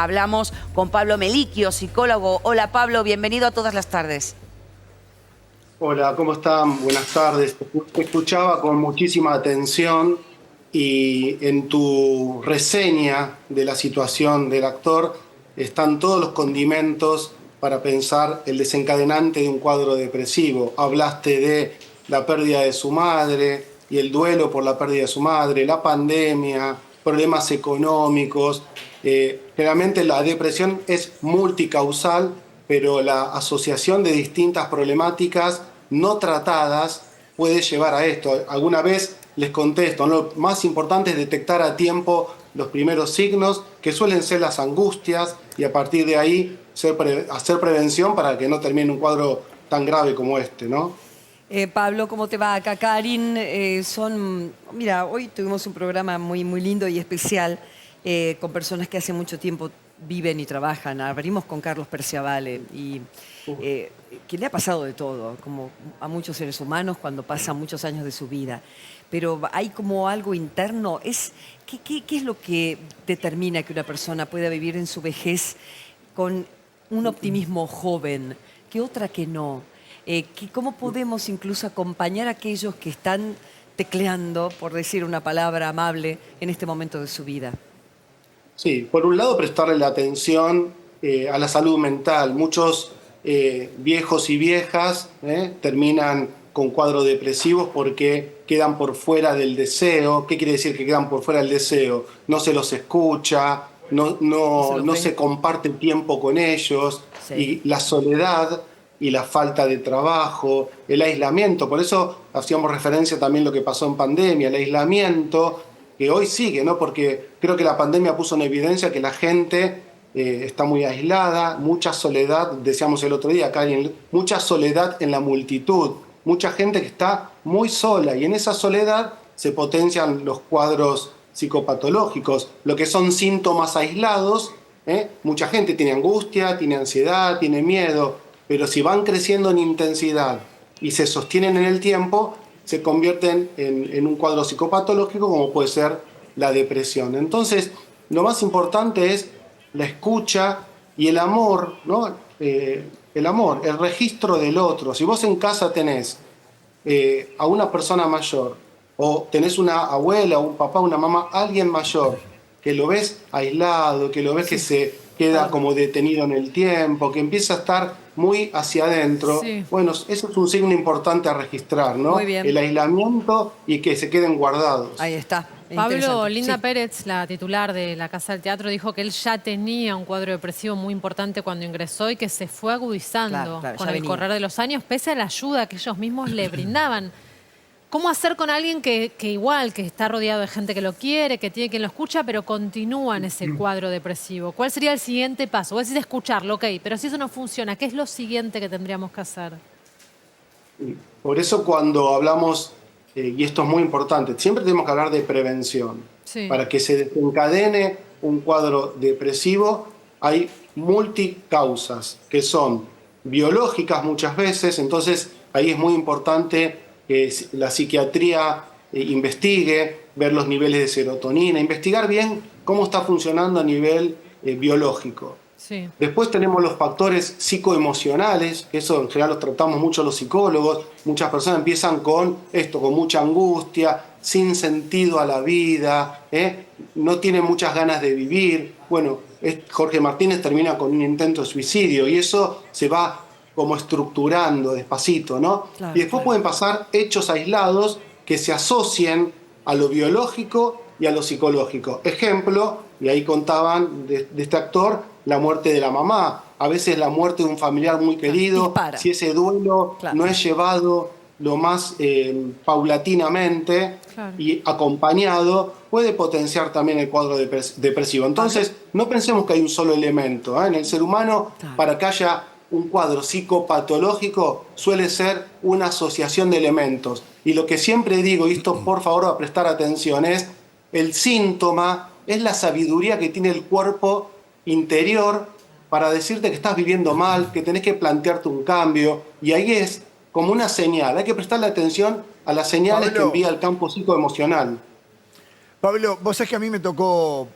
hablamos con Pablo Melicchio, psicólogo. Hola Pablo, bienvenido a Todas las Tardes. Hola, ¿cómo están? Buenas tardes. Te escuchaba con muchísima atención y en tu reseña de la situación del actor están todos los condimentos para pensar el desencadenante de un cuadro depresivo. Hablaste de la pérdida de su madre y el duelo por la pérdida de su madre, la pandemia, problemas económicos. Generalmente la depresión es multicausal, pero la asociación de distintas problemáticas no tratadas puede llevar a esto. Alguna vez les contesto, ¿no? Lo más importante es detectar a tiempo los primeros signos, que suelen ser las angustias, y a partir de ahí hacer prevención para que no termine un cuadro tan grave como este, ¿no? Pablo, ¿cómo te va? Acá Karin. Mira, hoy tuvimos un programa muy, muy lindo y especial con personas que hace mucho tiempo viven y trabajan. Abrimos con Carlos Perciavale y que le ha pasado de todo, como a muchos seres humanos cuando pasan muchos años de su vida. Pero hay como algo interno. ¿Qué es lo que determina que una persona pueda vivir en su vejez con un optimismo joven, que otra que no? ¿Cómo podemos incluso acompañar a aquellos que están tecleando, por decir una palabra amable, en este momento de su vida? Sí, por un lado prestarle la atención a la salud mental. Muchos viejos y viejas terminan con cuadros depresivos porque quedan por fuera del deseo. ¿Qué quiere decir que quedan por fuera del deseo? No se los escucha, no se comparte tiempo con ellos, Sí. y la soledad y la falta de trabajo, el aislamiento. Por eso hacíamos referencia también a lo que pasó en pandemia, el aislamiento que hoy sigue, ¿no? Porque creo que la pandemia puso en evidencia que la gente está muy aislada, mucha soledad, decíamos el otro día, acá mucha soledad en la multitud, mucha gente que está muy sola, y en esa soledad se potencian los cuadros psicopatológicos, lo que son síntomas aislados. Mucha gente tiene angustia, tiene ansiedad, tiene miedo, pero si van creciendo en intensidad y se sostienen en el tiempo, se convierten en un cuadro psicopatológico como puede ser la depresión. Entonces, lo más importante es la escucha y el amor, ¿no? El amor, el registro del otro. Si vos en casa tenés a una persona mayor, o tenés una abuela, un papá, una mamá, alguien mayor, que lo ves aislado, que lo ves que se queda como detenido en el tiempo, que empieza a estar muy hacia adentro, Sí. bueno, eso es un signo importante a registrar, Muy ¿no? bien. El aislamiento y que se queden guardados. Ahí está. Pablo, Interesante. Linda Sí. Pérez, la titular de la Casa del Teatro, dijo que él ya tenía un cuadro depresivo muy importante cuando ingresó y que se fue agudizando Claro, claro, con ya el venía. correr de los años, pese a la ayuda que ellos mismos le brindaban. ¿Cómo hacer con alguien que igual, que está rodeado de gente que lo quiere, que tiene quien lo escucha, pero continúa en ese cuadro depresivo? ¿Cuál sería el siguiente paso? Vos decís escucharlo, ok, pero si eso no funciona, ¿qué es lo siguiente que tendríamos que hacer? Por eso cuando hablamos, y esto es muy importante, siempre tenemos que hablar de prevención. Sí. Para que se desencadene un cuadro depresivo hay multicausas que son biológicas muchas veces, entonces ahí es muy importante que la psiquiatría investigue, ver los niveles de serotonina, investigar bien cómo está funcionando a nivel biológico. Sí. Después tenemos los factores psicoemocionales, que eso en general los tratamos mucho los psicólogos. Muchas personas empiezan con esto, con mucha angustia, sin sentido a la vida, no tienen muchas ganas de vivir. Bueno, Jorge Martínez termina con un intento de suicidio y eso se va como estructurando despacito, ¿no? Claro, Y después claro. pueden pasar hechos aislados que se asocien a lo biológico y a lo psicológico. Ejemplo, y ahí contaban de este actor, la muerte de la mamá. A veces la muerte de un familiar muy querido, dispara. si ese duelo Claro. no es llevado lo más paulatinamente Claro. y acompañado, puede potenciar también el cuadro depresivo. Entonces, no pensemos que hay un solo elemento. En el ser humano, Claro. para que haya un cuadro psicopatológico, suele ser una asociación de elementos. Y lo que siempre digo, y esto por favor a prestar atención, es el síntoma, es la sabiduría que tiene el cuerpo interior para decirte que estás viviendo mal, que tenés que plantearte un cambio, y ahí es como una señal. Hay que prestarle atención a las señales que Pablo. envía el campo psicoemocional. Pablo, vos sabés que a mí me tocó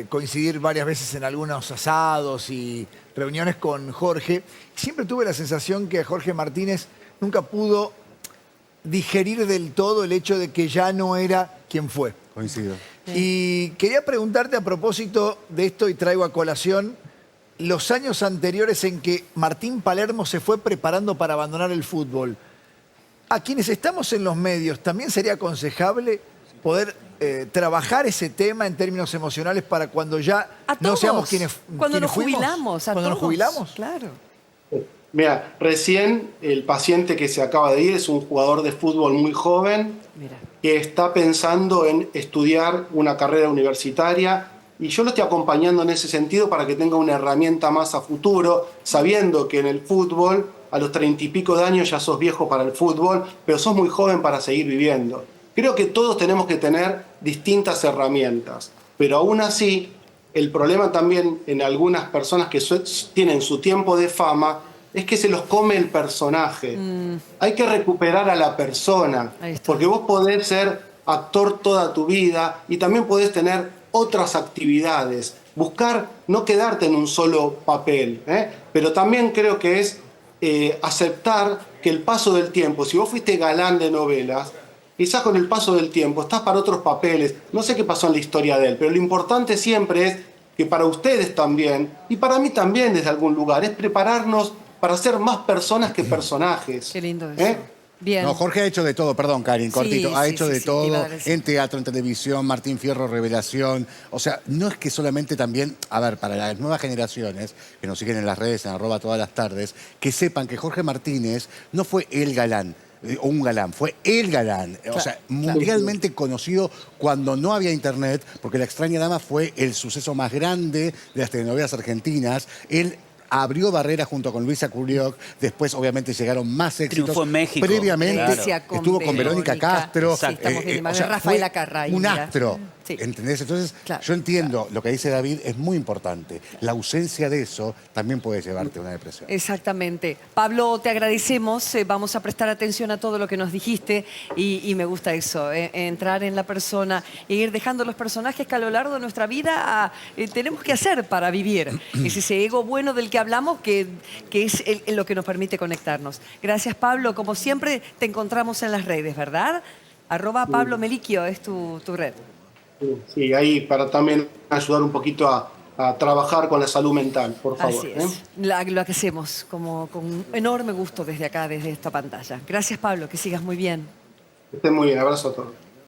coincidir varias veces en algunos asados y reuniones con Jorge. Siempre tuve la sensación que Jorge Martínez nunca pudo digerir del todo el hecho de que ya no era quien fue. Coincido. Y quería preguntarte a propósito de esto, y traigo a colación los años anteriores en que Martín Palermo se fue preparando para abandonar el fútbol. A quienes estamos en los medios, ¿también sería aconsejable poder trabajar ese tema en términos emocionales para cuando ya A no todos. seamos quienes Cuando nos fuimos? jubilamos, a Cuando nos todos. jubilamos. Claro. Mira, recién el paciente que se acaba de ir es un jugador de fútbol muy joven Mira. que está pensando en estudiar una carrera universitaria y yo lo estoy acompañando en ese sentido para que tenga una herramienta más a futuro, sabiendo que en el fútbol a los 30 y pico de años ya sos viejo para el fútbol, pero sos muy joven para seguir viviendo. Creo que todos tenemos que tener distintas herramientas, pero aún así el problema también en algunas personas que tienen su tiempo de fama es que se los come el personaje. Hay que recuperar a la persona, Ahí está. porque vos podés ser actor toda tu vida y también podés tener otras actividades. Buscar no quedarte en un solo papel, pero también creo que es aceptar que el paso del tiempo, si vos fuiste galán de novelas, quizás con el paso del tiempo estás para otros papeles. No sé qué pasó en la historia de él, pero lo importante siempre es que para ustedes también, y para mí también desde algún lugar, es prepararnos para ser más personas que personajes. Qué lindo eso. Bien. No, Jorge ha hecho de todo, perdón, Karin, cortito. Ha sí, hecho sí, de sí, te iba todo a decir. en teatro, en televisión, Martín Fierro, Revelación. O sea, no es que solamente también, a ver, para las nuevas generaciones que nos siguen en las redes, en @ todas las tardes, que sepan que Jorge Martínez no fue el galán. O un galán, fue el galán. O sea, mundialmente conocido cuando no había internet, porque La extraña dama fue el suceso más grande de las telenovelas argentinas. Él abrió barreras junto con Luisa Culioc, después obviamente llegaron más éxitos. Triunfó en México. Previamente Grecia con estuvo con Verónica Verónica. Castro. Sí, estamos viendo imagen de fue Rafaela Carrà, un mira. astro, Sí. ¿entendés? Entonces, Claro, yo entiendo lo que dice David, es muy importante. La ausencia de eso también puede llevarte a una depresión. Exactamente. Pablo, te agradecemos. Vamos a prestar atención a todo lo que nos dijiste y me gusta eso, entrar en la persona e ir dejando los personajes que a lo largo de nuestra vida tenemos que hacer para vivir. Es ese ego bueno del que hablamos que es lo que nos permite conectarnos. Gracias, Pablo. Como siempre, te encontramos en las redes, ¿verdad? @Pablo Meliquio es tu red. Sí, ahí para también ayudar un poquito a trabajar con la salud mental, por favor. Así es. Lo que hacemos con enorme gusto desde acá, desde esta pantalla. Gracias, Pablo. Que sigas muy bien. Que estén muy bien. Abrazo a todos.